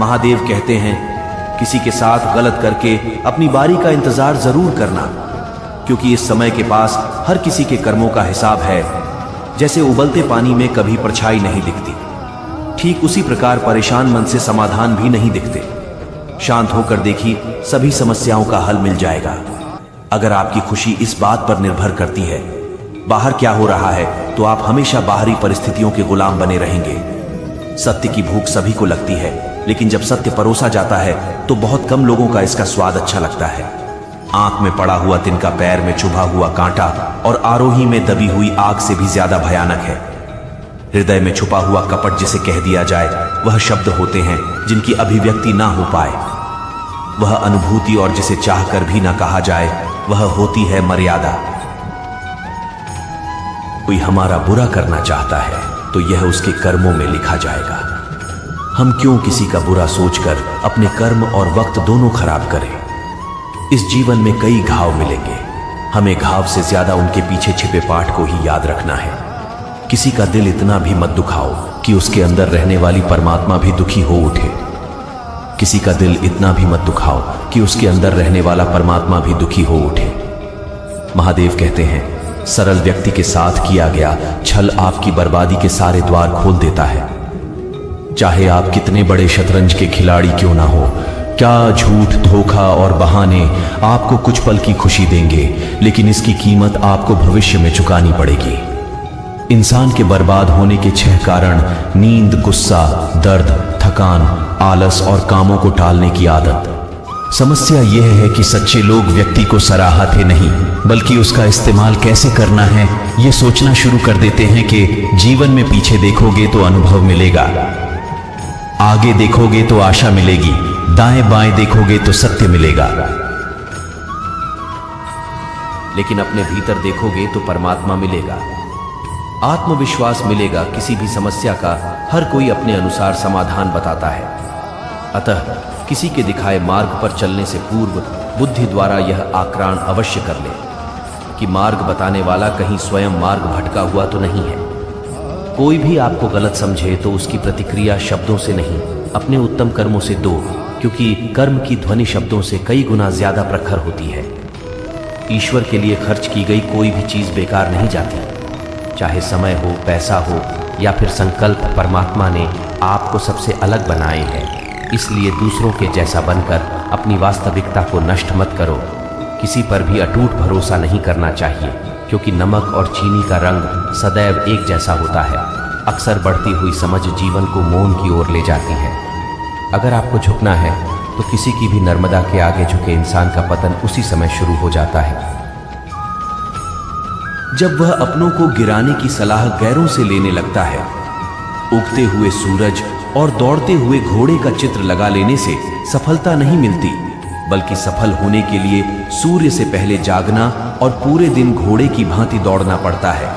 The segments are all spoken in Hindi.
महादेव कहते हैं, किसी के साथ गलत करके अपनी बारी का इंतजार जरूर करना, क्योंकि इस समय के पास हर किसी के कर्मों का हिसाब है। जैसे उबलते पानी में कभी परछाई नहीं दिखती, ठीक उसी प्रकार परेशान मन से समाधान भी नहीं दिखते। शांत होकर देखिए, सभी समस्याओं का हल मिल जाएगा। अगर आपकी खुशी इस बात पर निर्भर करती है बाहर क्या हो रहा है, तो आप हमेशा बाहरी परिस्थितियों के गुलाम बने रहेंगे। सत्य की भूख सभी को लगती है, लेकिन जब सत्य परोसा जाता है तो बहुत कम लोगों का इसका स्वाद अच्छा लगता है। आंख में पड़ा हुआ तिनका पैर में चुभा हुआ कांटा और आरोही में दबी हुई आग से भी ज्यादा भयानक है। हृदय में छुपा हुआ कपट जिसे कह दिया जाए, वह शब्द होते हैं जिनकी अभिव्यक्ति ना हो पाए। वह अनुभूति और जिसे चाहकर भी ना कहा जाए, वह होती है मर्यादा। कोई हमारा बुरा करना चाहता है तो यह उसके कर्मों में लिखा जाएगा। हम क्यों किसी का बुरा सोचकर अपने कर्म और वक्त दोनों खराब करें। इस जीवन में कई घाव मिलेंगे, हमें घाव से ज्यादा उनके पीछे छिपे पाठ को ही याद रखना है। किसी का दिल इतना भी मत दुखाओ कि उसके अंदर रहने वाली परमात्मा भी दुखी हो उठे। किसी का दिल इतना भी मत दुखाओ कि उसके अंदर रहने वाला परमात्मा भी दुखी हो उठे। महादेव कहते हैं, सरल व्यक्ति के साथ किया गया छल आपकी बर्बादी के सारे द्वार खोल देता है। चाहे आप कितने बड़े शतरंज के खिलाड़ी क्यों ना हो, क्या झूठ, धोखा और बहाने आपको कुछ पल की खुशी देंगे, लेकिन इसकी कीमत आपको भविष्य में चुकानी पड़ेगी। इंसान के बर्बाद होने के 6 कारण: नींद, गुस्सा, दर्द, थकान, आलस और कामों को टालने की आदत। समस्या यह है कि सच्चे लोग व्यक्ति को सराहते नहीं, बल्कि उसका इस्तेमाल कैसे करना है यह सोचना शुरू कर देते हैं कि जीवन में पीछे देखोगे तो अनुभव मिलेगा, आगे देखोगे तो आशा मिलेगी, दाएं बाएं देखोगे तो सत्य मिलेगा, लेकिन अपने भीतर देखोगे तो परमात्मा मिलेगा, आत्मविश्वास मिलेगा। किसी भी समस्या का हर कोई अपने अनुसार समाधान बताता है। अतः किसी के दिखाए मार्ग पर चलने से पूर्व बुद्धि द्वारा यह आक्राण अवश्य कर ले कि मार्ग बताने वाला कहीं स्वयं मार्ग भटका हुआ तो नहीं है। कोई भी आपको गलत समझे तो उसकी प्रतिक्रिया शब्दों से नहीं, अपने उत्तम कर्मों से दो, क्योंकि कर्म की ध्वनि शब्दों से कई गुना ज्यादा प्रखर होती है। ईश्वर के लिए खर्च की गई कोई भी चीज बेकार नहीं जाती, चाहे समय हो, पैसा हो या फिर संकल्प। परमात्मा ने आपको सबसे अलग बनाए हैं, इसलिए दूसरों के जैसा बनकर अपनी वास्तविकता को नष्ट मत करो। किसी पर भी अटूट भरोसा नहीं करना चाहिए, क्योंकि नमक और चीनी का रंग सदैव एक जैसा होता है। अक्सर बढ़ती हुई समझ जीवन को मौन की ओर ले जाती है। अगर आपको झुकना है तो किसी की भी नर्मदा के आगे झुके इंसान का पतन उसी समय शुरू हो जाता है जब वह अपनों को गिराने की सलाह गैरों से लेने लगता है। उगते हुए सूरज और दौड़ते हुए घोड़े का चित्र लगा लेने से सफलता नहीं मिलती, बल्कि सफल होने के लिए सूर्य से पहले जागना और पूरे दिन घोड़े की भांति दौड़ना पड़ता है।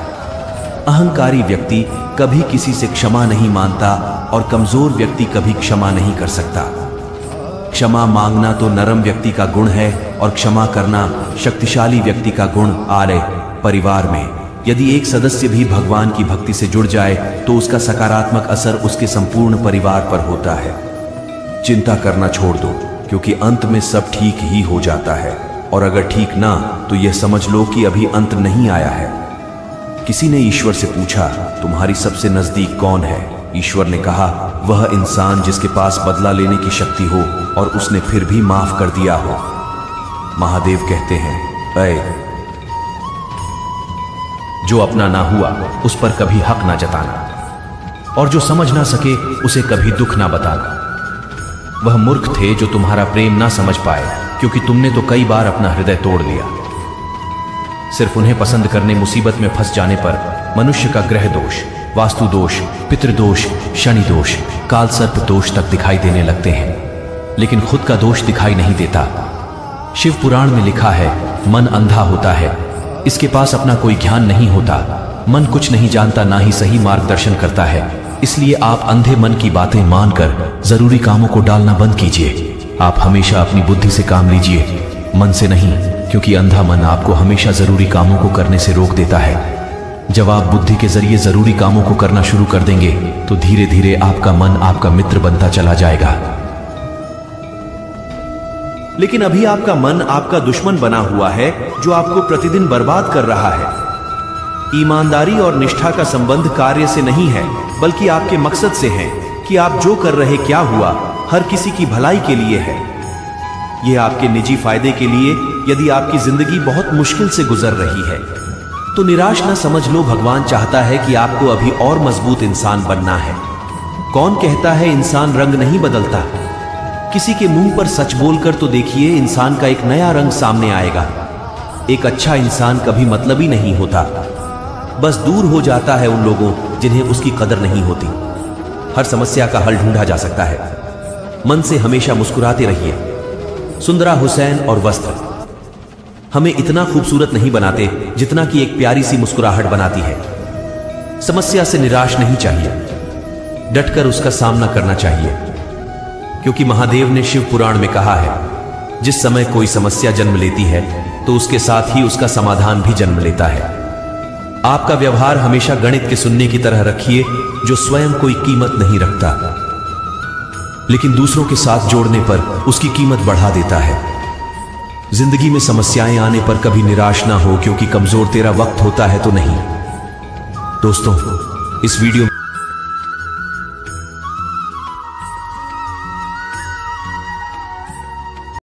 अहंकारी व्यक्ति कभी किसी से क्षमा नहीं मांगता और कमजोर व्यक्ति कभी क्षमा नहीं कर सकता। क्षमा मांगना तो नरम व्यक्ति का गुण है और क्षमा करना शक्तिशाली व्यक्ति का गुण। आरे परिवार में यदि एक सदस्य भी भगवान की भक्ति से जुड़ जाए तो उसका सकारात्मक असर उसके संपूर्ण परिवार पर होता है। चिंता करना छोड़ दो, क्योंकि अंत में सब ठीक ही हो जाता है, और अगर ठीक ना तो यह समझ लो कि अभी अंत नहीं आया है। किसी ने ईश्वर से पूछा, तुम्हारी सबसे नजदीक कौन है? ईश्वर ने कहा, वह इंसान जिसके पास बदला लेने की शक्ति हो और उसने फिर भी माफ कर दिया हो। महादेव कहते हैं, अय जो अपना ना हुआ उस पर कभी हक ना जताना, और जो समझ ना सके उसे कभी दुख ना बताना। वह मूर्ख थे जो तुम्हारा प्रेम ना समझ पाए, क्योंकि तुमने तो कई बार अपना हृदय तोड़ लिया। सिर्फ उन्हें पसंद करने मुसीबत में फंस जाने पर मनुष्य का ग्रह दोष, वास्तु दोष, पितृदोष, शनि दोष, काल सर्प दोष तक दिखाई देने लगते हैं, लेकिन खुद का दोष दिखाई नहीं देता। शिव पुराण में लिखा है, मन अंधा होता है, इसके पास अपना कोई ज्ञान नहीं होता। मन कुछ नहीं जानता, ना ही सही मार्गदर्शन करता है। इसलिए आप अंधे मन की बातें मानकर जरूरी कामों को डालना बंद कीजिए। आप हमेशा अपनी बुद्धि से काम लीजिए, मन से नहीं, क्योंकि अंधा मन आपको हमेशा जरूरी कामों को करने से रोक देता है। जब आप बुद्धि के जरिए जरूरी कामों को करना शुरू कर देंगे तो धीरे धीरे आपका मन आपका मित्र बनता चला जाएगा। लेकिन अभी आपका मन आपका दुश्मन बना हुआ है, जो आपको प्रतिदिन बर्बाद कर रहा है। ईमानदारी और निष्ठा का संबंध कार्य से नहीं है, बल्कि आपके मकसद से है कि आप जो कर रहे क्या हुआ हर किसी की भलाई के लिए है। यह आपके निजी फायदे के लिए। यदि आपकी जिंदगी बहुत मुश्किल से गुजर रही है तो निराश न समझ लो। भगवान चाहता है कि आपको अभी और मजबूत इंसान बनना है। कौन कहता है इंसान रंग नहीं बदलता? किसी के मुंह पर सच बोलकर तो देखिए, इंसान का एक नया रंग सामने आएगा। एक अच्छा इंसान कभी मतलबी नहीं होता, बस दूर हो जाता है उन लोगों जिन्हें उसकी कदर नहीं होती। हर समस्या का हल ढूंढा जा सकता है। मन से हमेशा मुस्कुराते रहिए। सुंदरा हुसैन और वस्त्र हमें इतना खूबसूरत नहीं बनाते जितना कि एक प्यारी सी मुस्कुराहट बनाती है। समस्या से निराश नहीं चाहिए, डटकर उसका सामना करना चाहिए, क्योंकि महादेव ने शिव पुराण में कहा है, जिस समय कोई समस्या जन्म लेती है तो उसके साथ ही उसका समाधान भी जन्म लेता है। आपका व्यवहार हमेशा गणित के सुनने की तरह रखिए, जो स्वयं कोई कीमत नहीं रखता, लेकिन दूसरों के साथ जोड़ने पर उसकी कीमत बढ़ा देता है। जिंदगी में समस्याएं आने पर कभी निराश ना हो, क्योंकि कमजोर तेरा वक्त होता है तो नहीं। दोस्तों, इस वीडियो